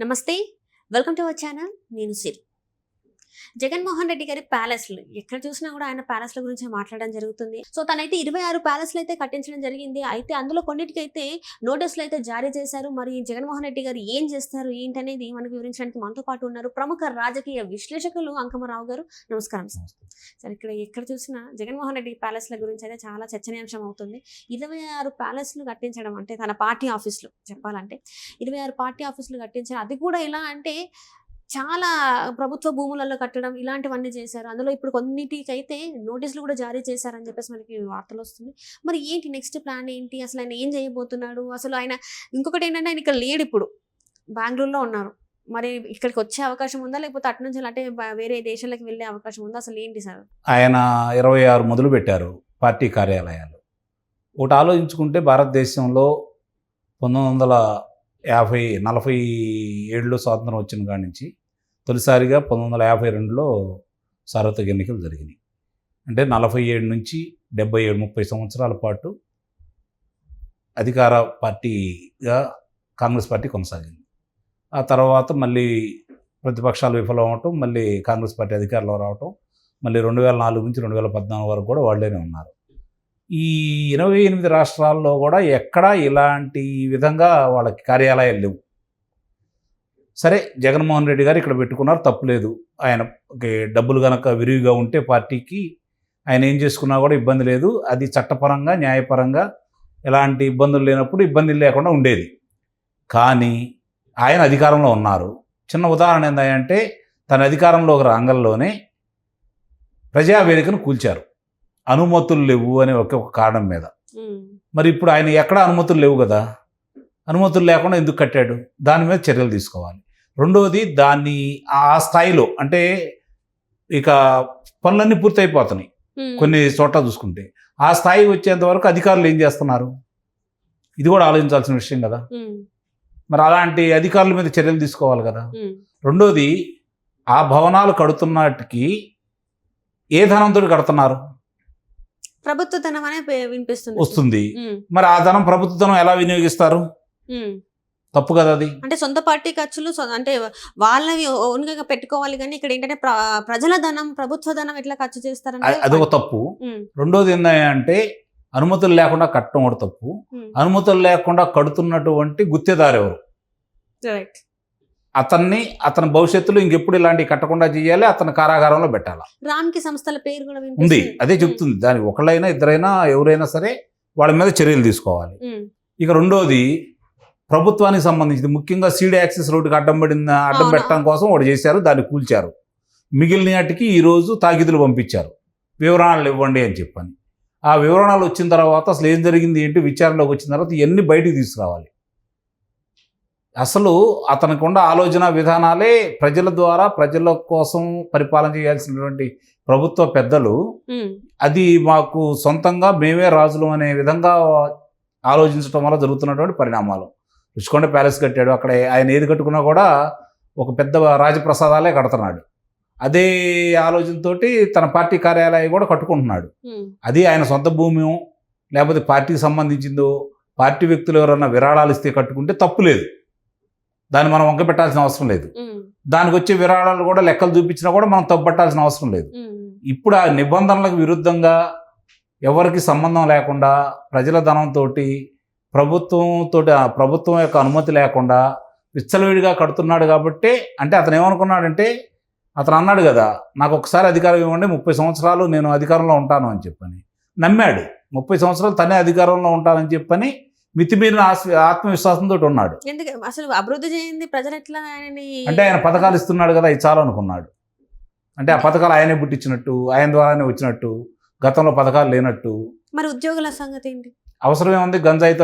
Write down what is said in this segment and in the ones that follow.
నమస్తే, welcome to our channel. నేను సిరి. జగన్మోహన్ రెడ్డి గారి ప్యాలెస్లు ఎక్కడ చూసినా కూడా ఆయన ప్యాలెస్ల గురించి మాట్లాడడం జరుగుతుంది. సో తనైతే 26 ప్యాలెస్లు అయితే కట్టించడం జరిగింది. అయితే అందులో కొన్నిటికైతే నోటీసులు అయితే జారీ చేశారు. మరి జగన్మోహన్ రెడ్డి గారు ఏం చేస్తారు ఏంటనేది మనకు వివరించడానికి మనతో పాటు ఉన్నారు ప్రముఖ రాజకీయ విశ్లేషకులు అంకమరావు గారు. నమస్కారం సార్. సార్, ఇక్కడ ఎక్కడ చూసినా జగన్మోహన్ రెడ్డి ప్యాలెస్ల గురించి అయితే చాలా చర్చనీయాంశం అవుతుంది. 26 ప్యాలెస్లు కట్టించడం అంటే తన పార్టీ ఆఫీసులు చెప్పాలంటే 26 పార్టీ ఆఫీసులు కట్టించారు. అది కూడా ఎలా అంటే చాలా ప్రభుత్వ భూములలో కట్టడం ఇలాంటివన్నీ చేశారు. అందులో ఇప్పుడు కొన్నిటికైతే నోటీసులు కూడా జారీ చేశారని చెప్పేసి మనకి వార్తలు వస్తుంది. మరి ఏంటి నెక్స్ట్ ప్లాన్ ఏంటి? అసలు ఆయన ఏం చేయబోతున్నాడు? అసలు ఆయన ఇంకొకటి ఏంటంటే ఆయన ఇక్కడ లేడు, ఇప్పుడు బెంగళూరులో ఉన్నారు. మరి ఇక్కడికి వచ్చే అవకాశం ఉందా, లేకపోతే అటు నుంచి అంటే వేరే దేశాలకు వెళ్ళే అవకాశం ఉందా? అసలు ఏంటి సార్? ఆయన 26 మొదలు పెట్టారు పార్టీ కార్యాలయాలు. ఒకటి ఆలోచించుకుంటే భారతదేశంలో 1947లో స్వాతంత్రం వచ్చిన కాడి నుంచి తొలిసారిగా 1952లో సార్వత్రిక ఎన్నికలు జరిగినాయి. అంటే 47 నుంచి 77 30 సంవత్సరాల పాటు అధికార పార్టీగా కాంగ్రెస్ పార్టీ కొనసాగింది. ఆ తర్వాత మళ్ళీ ప్రతిపక్షాలు విఫలం అవటం, మళ్ళీ కాంగ్రెస్ పార్టీ అధికారంలో రావటం, మళ్ళీ 2004 నుంచి 2014 వరకు కూడా వాళ్ళేనే ఉన్నారు. ఈ 28 రాష్ట్రాల్లో కూడా ఎక్కడా ఇలాంటి విధంగా వాళ్ళకి కార్యాలయాలు లేవు. సరే, జగన్మోహన్ రెడ్డి గారు ఇక్కడ పెట్టుకున్నారు, తప్పులేదు. ఆయనకి డబ్బులు కనుక విరివిగా ఉంటే పార్టీకి ఆయన ఏం చేసుకున్నా కూడా ఇబ్బంది లేదు. అది చట్టపరంగా న్యాయపరంగా ఎలాంటి ఇబ్బందులు లేనప్పుడు ఇబ్బందులు లేకుండా ఉండేది. కానీ ఆయన అధికారంలో ఉన్నారు. చిన్న ఉదాహరణ ఏంటంటే తన అధికారంలో ఒక రంగంలోనే ప్రజావేదికను కూల్చారు. అనుమతులు లేవు అనే ఒక కారణం మీద. మరి ఇప్పుడు ఆయన ఎక్కడ అనుమతులు లేవు కదా, అనుమతులు లేకుండా ఎందుకు కట్టాడు? దాని మీద చర్యలు తీసుకోవాలి. రెండవది, దాన్ని ఆ స్థాయిలో అంటే ఇక పనులన్నీ పూర్తయిపోతున్నాయి కొన్ని చోట్ల చూసుకుంటే, ఆ స్థాయి వచ్చేంత వరకు అధికారులు ఏం చేస్తున్నారు? ఇది కూడా ఆలోచించాల్సిన విషయం కదా. మరి అలాంటి అధికారుల మీద చర్యలు తీసుకోవాలి కదా. రెండోది, ఆ భవనాలు కడుతున్నటికి ఏ ధనంతో కడుతున్నారు? ప్రభుత్వ ధనం అనే వినిపిస్తుంది వస్తుంది. మరి ఆ ధనం ప్రభుత్వ ధనం ఎలా వినియోగిస్తారు? తప్పు కదా అది. అంటే సొంత పార్టీ ఖర్చులు అంటే వాళ్ళవి ఓన్గా పెట్టుకోవాలి, కానీ ఇక్కడ ఏంటంటే ప్రజల ధనం, ప్రభుత్వ ధనం ఎట్లా ఖర్చు చేస్తారంటే అదొక తప్పు. రెండోది ఏంటంటే అనుమతులు లేకుండా కట్టడం కూడా తప్పు. అనుమతులు లేకుండా కడుతున్నటువంటి గుత్తేదారు ఎవరు? అతని భవిష్యత్తులో ఇంకెప్పుడు ఇలాంటివి కట్టకుండా చేయాలి, అతని కారాగారంలో పెట్టాలి. రామ్కి సంస్థల పేరు కూడా ఉంది, అదే చెప్తుంది. దానికి ఒకళ్ళైనా ఇద్దరైనా ఎవరైనా సరే వాళ్ళ మీద చర్యలు తీసుకోవాలి. ఇక రెండోది, ప్రభుత్వానికి సంబంధించింది ముఖ్యంగా సీడ్ యాక్సెస్ రోడ్డుకి అడ్డం పెట్టడం కోసం ఒకటి చేశారు, దాన్ని కూల్చారు. మిగిలిన వాటికి ఈరోజు తాకిదులు పంపించారు, వివరణలు ఇవ్వండి అని చెప్పని. ఆ వివరణలు వచ్చిన తర్వాత అసలు ఏం జరిగింది ఏంటి విచారణలోకి వచ్చిన తర్వాత ఇవన్నీ బయటికి తీసుకురావాలి. అసలు అతనికి ఉన్న ఆలోచన విధానాలే ప్రజల ద్వారా ప్రజల కోసం పరిపాలన చేయాల్సినటువంటి ప్రభుత్వ పెద్దలు అది మాకు సొంతంగా మేమే రాజులు అనే విధంగా ఆలోచించడం వల్ల జరుగుతున్నటువంటి పరిణామాలు. రుషికొండ ప్యాలెస్ కట్టాడు, అక్కడ ఆయన ఏది కట్టుకున్నా కూడా ఒక పెద్ద రాజప్రసాదాలే కడుతున్నాడు. అదే ఆలోచనతోటి తన పార్టీ కార్యాలయం కూడా కట్టుకుంటున్నాడు. అది ఆయన సొంత భూమి లేకపోతే పార్టీకి సంబంధించిందో, పార్టీ వ్యక్తులు ఎవరన్నా విరాళాలు ఇస్తే కట్టుకుంటే తప్పు లేదు, దాన్ని మనం వంక పెట్టాల్సిన అవసరం లేదు. దానికి వచ్చే విరాళాలు కూడా లెక్కలు చూపించినా కూడా మనం తప్పుపట్టాల్సిన అవసరం లేదు. ఇప్పుడు ఆ నిబంధనలకు విరుద్ధంగా ఎవరికి సంబంధం లేకుండా ప్రజల ధనంతో ప్రభుత్వం యొక్క అనుమతి లేకుండా విచ్చలవిడిగా కడుతున్నాడు. కాబట్టి అంటే అతను ఏమనుకున్నాడంటే, అతను అన్నాడు కదా, నాకు ఒకసారి అధికారం ఇవ్వండి, 30 సంవత్సరాలు నేను అధికారంలో ఉంటాను అని చెప్పని నమ్మాడు. 30 సంవత్సరాలు తనే అధికారంలో ఉంటానని చెప్పని మితిమీరిన ఆత్మవిశ్వాసంతో ఉన్నాడు. అసలు అభివృద్ధి చేయండి ప్రజలు ఎట్లా అంటే ఆయన పథకాలు ఇస్తున్నాడు కదా, ఇది చాలు అనుకున్నాడు. అంటే ఆ పథకాలు ఆయనే పుట్టించినట్టు, ఆయన ద్వారానే వచ్చినట్టు, గతంలో పథకాలు లేనట్టు. మరి ఉద్యోగుల సంగతి ఏంటి? అవసరమే ఉంది, గంజాయికి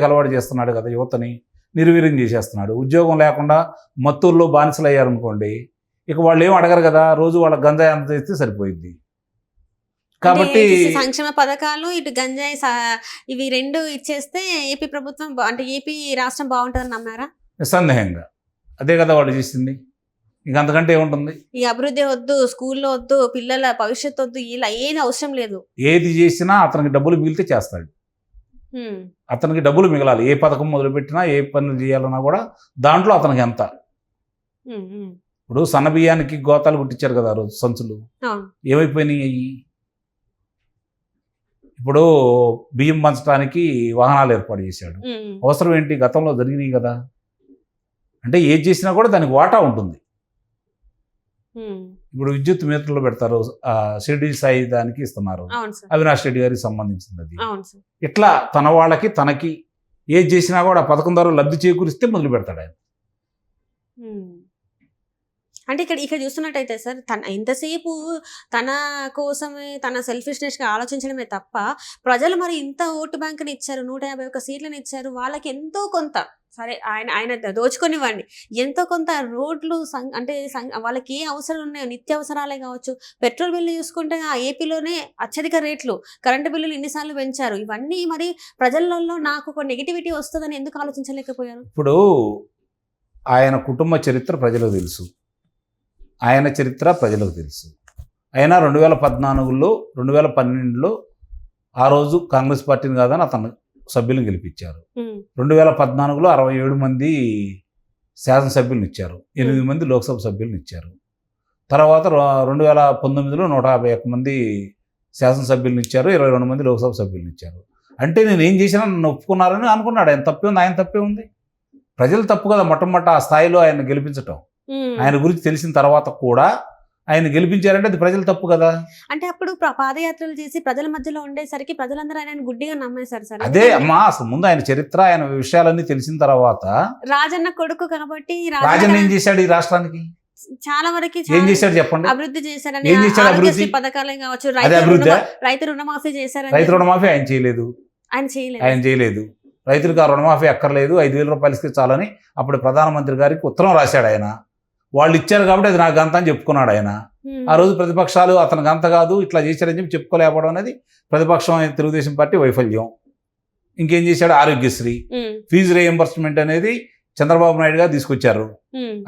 అలవాటు చేస్తున్నాడు కదా, యువతని నిర్వీర్యం చేసేస్తున్నాడు. ఉద్యోగం లేకుండా మత్తూరులో బానిసలు అయ్యారనుకోండి, ఇక వాళ్ళు ఏం అడగరు కదా, రోజు వాళ్ళకి గంజాయి అంత చేస్తే సరిపోయింది. కాబట్టి సంక్షేమ పథకాలు ఇటు గంజాయి ఇవి రెండు ఇచ్చేస్తే ఏపీ ప్రభుత్వం అంటే ఏపీ రాష్ట్రం బాగుంటుందని నమ్మారా? నిస్సందేహంగా అదే కదా వాళ్ళు చేసింది. ఇంక అంతకంటే ఏముంటుంది? ఈ అభివృద్ధి వద్దు, స్కూల్లో వద్దు, పిల్లల భవిష్యత్తు వద్దు, ఇలా ఏది అవసరం లేదు. ఏది చేసినా అతనికి డబ్బులు మిగిలితే చేస్తాడు. అతనికి డబ్బులు మిగలాలి. ఏ పథకం మొదలుపెట్టినా ఏ పనులు చేయాలన్నా కూడా దాంట్లో అతనికి ఎంత. ఇప్పుడు సన్న బియ్యానికి గోతాలు కుట్టించారు కదా ఆ రోజు సంచులు, ఏమైపోయినాయి అయ్యి? ఇప్పుడు బియ్యం పంచడానికి వాహనాలు ఏర్పాటు చేశాడు. అవసరం ఏంటి? గతంలో జరిగినాయి కదా. అంటే ఏది చేసినా కూడా దానికి వాటా ఉంటుంది. ఇప్పుడు విద్యుత్ మీటర్లు పెడతారు, షిరిడి సాయి దానికి ఇస్తున్నారు, అవినాష్ రెడ్డి గారికి సంబంధించింది అది. ఇట్లా తన వాళ్ళకి తనకి ఏది చేసినా కూడా పథకం ద్వారా లబ్ధి చేకూరిస్తే మొదలు పెడతాడు ఆయన. అంటే ఇక్కడ చూస్తున్నట్టయితే సార్, తన ఎంతసేపు తన కోసమే తన సెల్ఫిష్నెస్గా ఆలోచించడమే తప్ప ప్రజలు మరి ఇంత ఓటు బ్యాంకుని ఇచ్చారు, 151 సీట్లను ఇచ్చారు, వాళ్ళకి ఎంతో కొంత సరే ఆయన దోచుకొనివ్వండి, ఎంతో కొంత రోడ్లు అంటే వాళ్ళకి ఏ అవసరాలు ఉన్నాయో నిత్యావసరాలే కావచ్చు, పెట్రోల్ బిల్లు చూసుకుంటే ఆ ఏపీలోనే అత్యధిక రేట్లు, కరెంటు బిల్లులు ఇన్నిసార్లు పెంచారు. ఇవన్నీ మరి ప్రజలలో నాకు ఒక నెగిటివిటీ వస్తుందని ఎందుకు ఆలోచించలేకపోయారు? ఇప్పుడు ఆయన కుటుంబ చరిత్ర ప్రజలకు తెలుసు, ఆయన చరిత్ర ప్రజలకు తెలుసు. అయినా 2014లో 2012లో ఆ రోజు కాంగ్రెస్ పార్టీని కాదని అతను సభ్యులను గెలిపించారు. 2014లో 67 మంది శాసనసభ్యులను ఇచ్చారు, 8 మంది లోక్సభ సభ్యులను ఇచ్చారు. తర్వాత 2019లో 151 మంది శాసనసభ్యులను ఇచ్చారు, 22 మంది లోక్సభ సభ్యులను ఇచ్చారు. అంటే నేను ఏం చేసినా నన్ను ఒప్పుకున్నారని అనుకున్నాడు. ఆయన తప్పే ఉంది, ఆయన తప్పే ఉంది. ప్రజలు తప్పు కదా మొట్టమొదట ఆ స్థాయిలో ఆయన గెలిపించటం. ఆయన గురించి తెలిసిన తర్వాత కూడా ఆయన గెలిపించారంటే అది ప్రజలు తప్పు కదా. అంటే అప్పుడు పాదయాత్రలు చేసి ప్రజల మధ్యలో ఉండేసరికి ప్రజలందరూ ఆయన గుడ్డిగా నమ్మేశారు సార్. అదే అమ్మా, అసలు ముందు ఆయన చరిత్ర ఆయన విషయాలన్నీ తెలిసిన తర్వాత. రాజన్న కొడుకు కాబట్టి రాజన్న ఏం చేశాడు ఈ రాష్ట్రానికి? చాలా వరకు ఏం చేశాడు చెప్పండి? అభివృద్ధి చేశారని. ఏం చేశాడు అభివృద్ధి? పథకాలే కావచ్చు, రైతు రుణమాఫీ చేశారు. రైతు రుణమాఫీ ఆయన చేయలేదు. ఆయన చేయలేదు. రైతులకు ఆ రుణమాఫీ అక్కర్లేదు, 5,000 రూపాయలు ఇస్తే చాలని అప్పుడు ప్రధానమంత్రి గారికి ఉత్తరం రాశాడు ఆయన. వాళ్ళు ఇచ్చారు కాబట్టి అది నా గంత అని చెప్పుకున్నాడు ఆయన. ఆ రోజు ప్రతిపక్షాలు అతను గంత కాదు ఇట్లా చేశారని చెప్పి చెప్పుకోలేకపోవడం అనేది ప్రతిపక్షం తెలుగుదేశం పార్టీ వైఫల్యం. ఇంకేం చేశాడు? ఆరోగ్యశ్రీ ఫీజు రీఎంబర్స్మెంట్ అనేది చంద్రబాబు నాయుడు గారు తీసుకొచ్చారు.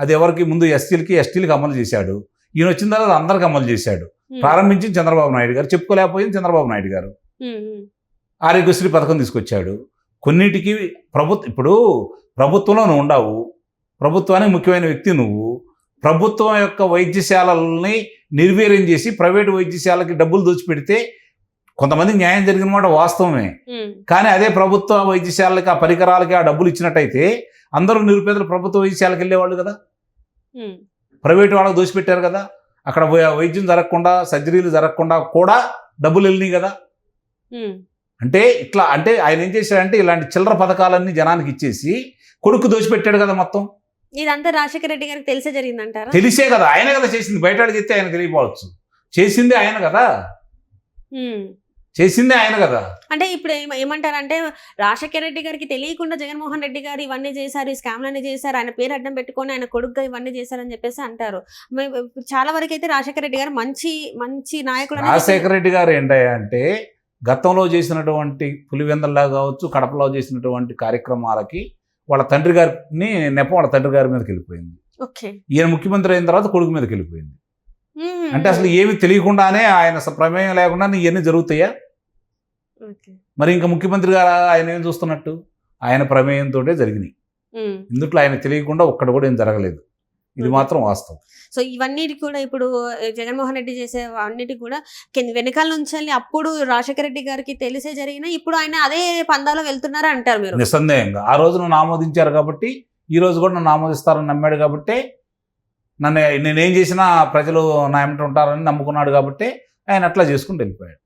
అది ఎవరికి? ముందు ఎస్టీలకి అమలు చేశాడు. ఈయన వచ్చిన తర్వాత అందరికి అమలు చేశాడు. ప్రారంభించింది చంద్రబాబు నాయుడు గారు, చెప్పుకోలేకపోయింది చంద్రబాబు నాయుడు గారు. ఆరోగ్యశ్రీ పథకం తీసుకొచ్చాడు. కొన్నిటికి ఇప్పుడు ప్రభుత్వంలో నువ్వు ఉండవు, ప్రభుత్వానికి ముఖ్యమైన వ్యక్తి నువ్వు. ప్రభుత్వం యొక్క వైద్యశాలల్ని నిర్వీర్యం చేసి ప్రైవేటు వైద్యశాలకి డబ్బులు దోచిపెడితే కొంతమందికి న్యాయం జరిగిన మాట వాస్తవమే. కానీ అదే ప్రభుత్వ వైద్యశాలకి ఆ పరికరాలకి ఆ డబ్బులు ఇచ్చినట్టయితే అందరూ నిరుపేదలు ప్రభుత్వ వైద్యశాలకు వెళ్ళేవాళ్ళు కదా. ప్రైవేటు వాళ్ళకి దోచిపెట్టారు కదా, అక్కడ వైద్యం జరగకుండా సర్జరీలు జరగకుండా కూడా డబ్బులు వెళ్ళినాయి కదా. అంటే ఇట్లా అంటే ఆయన ఏం చేశాడంటే ఇలాంటి చిల్లర పథకాలన్నీ జనానికి ఇచ్చేసి కొడుకు దోచిపెట్టాడు కదా మొత్తం. ఇదంతా రాజశేఖర రెడ్డి గారికి తెలిసే జరిగిందంటారా? తెలిసే కదా, ఆయనే కదా చేసింది. బయట చెప్తే ఆయన తెలియపోవచ్చు, చేసిందే ఆయన కదా, చేసిందే ఆయన కదా. అంటే ఇప్పుడు ఏమంటారంటే రాజశేఖర రెడ్డి గారికి తెలియకుండా జగన్మోహన్ రెడ్డి గారు ఇవన్నీ చేశారు, ఈ స్కామ్లన్నీ చేశారు, ఆయన పేరు అడ్డం పెట్టుకొని ఆయన కొడుకుగా ఇవన్నీ చేశారని చెప్పేసి అంటారు. చాలా వరకు అయితే రాజశేఖర రెడ్డి గారు మంచి నాయకుడు. రాజశేఖర రెడ్డి గారు ఏంటంటే గతంలో చేసినటువంటి పులివెందల్లా కావచ్చు, కడపలో చేసినటువంటి కార్యక్రమాలకి వాళ్ళ తండ్రి గారిని నెపం వాళ్ళ తండ్రి గారి మీదకి వెళ్ళిపోయింది. ఈయన ముఖ్యమంత్రి అయిన తర్వాత కొడుకు మీదకి వెళ్ళిపోయింది. అంటే అసలు ఏమి తెలియకుండానే ఆయన ప్రమేయం లేకుండా ఇవన్నీ జరుగుతాయా? మరి ఇంకా ముఖ్యమంత్రి గారు ఆయన ఏం చూస్తున్నట్టు? ఆయన ప్రమేయంతో జరిగినాయి. ఇందుట్లో ఆయన తెలియకుండా ఒక్కడు కూడా ఏం జరగలేదు. ఇది మాత్రం వాస్తవం. సో ఇవన్నీ కూడా ఇప్పుడు జగన్మోహన్ రెడ్డి చేసే అన్నిటి కూడా వెనకాల నుంచి అప్పుడు రాజశేఖర రెడ్డి గారికి తెలిసే జరిగినా ఇప్పుడు ఆయన అదే పందాలో వెళ్తున్నారా అంటారు మీరు? నిస్సందేహంగా ఆ రోజు నన్ను ఆమోదించారు కాబట్టి ఈ రోజు కూడా నన్ను ఆమోదిస్తారని నమ్మాడు కాబట్టి, నేనేం చేసినా ప్రజలు నా ఏమిటి ఉంటారని నమ్ముకున్నాడు కాబట్టి ఆయన అట్లా చేసుకుంటూ వెళ్ళిపోయాడు.